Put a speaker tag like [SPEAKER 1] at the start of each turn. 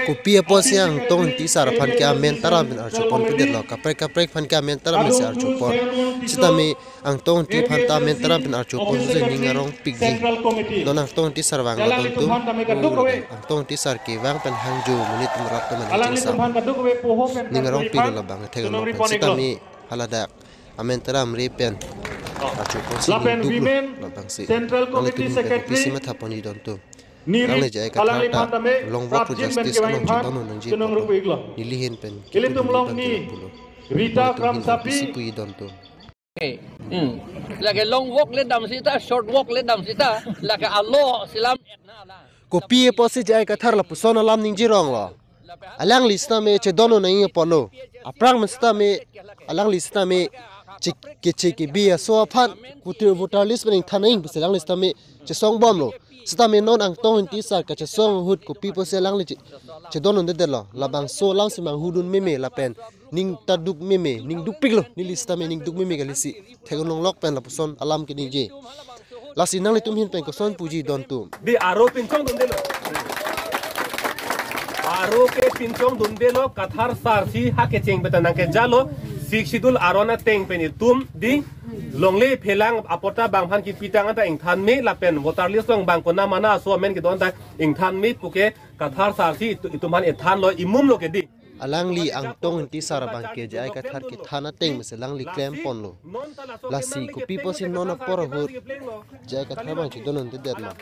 [SPEAKER 1] Kopi apa sih Angtong ti sarapan ke amen taram bin archupon pedir lo kaprek fan ke amen taram si archupon sitami Angtong ti fan ta amen taram bin archupon se ningarong pigji don Angtong ti sarwang lo don tu Angtong ti sar ke wang pen hangju menit merak teman cingsam ningarong pilo lo bang tegan lo sitami haladak amen taram repen archupon si duk lo bang si oleh tu kopi si mathaponi don tu Nang jaya kathar ta long walk to justice long chitano nang ji nilihin pen
[SPEAKER 2] Rita Kram Sapi
[SPEAKER 1] pui don to
[SPEAKER 3] lagi long walk le dam sita short walk le dam sita lagi Allah silam
[SPEAKER 1] kopi po si jaya kathar la puson alam ning ji rong lo alang lista me che dono nang polo aprang mesta me alang lista me che bi so phan kutir voter list ning thaning biselang lista me che song bom lo sita me non Angtong ti sar ka che song hut kopi po se lang le che dono de lo labang so lang simang hudun meme la pen ning taduk meme ning duk piglo ni lista me ning duk meme galisi thegonong lok pen la puson alam ke ni je lasi nang le tum hin pen ko son puji don tu
[SPEAKER 4] di aro pinchong dun de lo aro ke pinchong dun de lo kathar sar si ha ke cheng betan ke jalo siksidul arona teng pen tum di longle phelang apota bangphan ki pitang ata engthan me lapen voter list long bang kona mana so men ki don ta engthan me puke kathar sar si ituman ethan lo imum lo ke di
[SPEAKER 1] alang li Angtong ti sar bang ke jai kathar ki thana teng se lang li claim pon lo lasi ko pipo sin nona por hur jai kathar bang chi donon de derma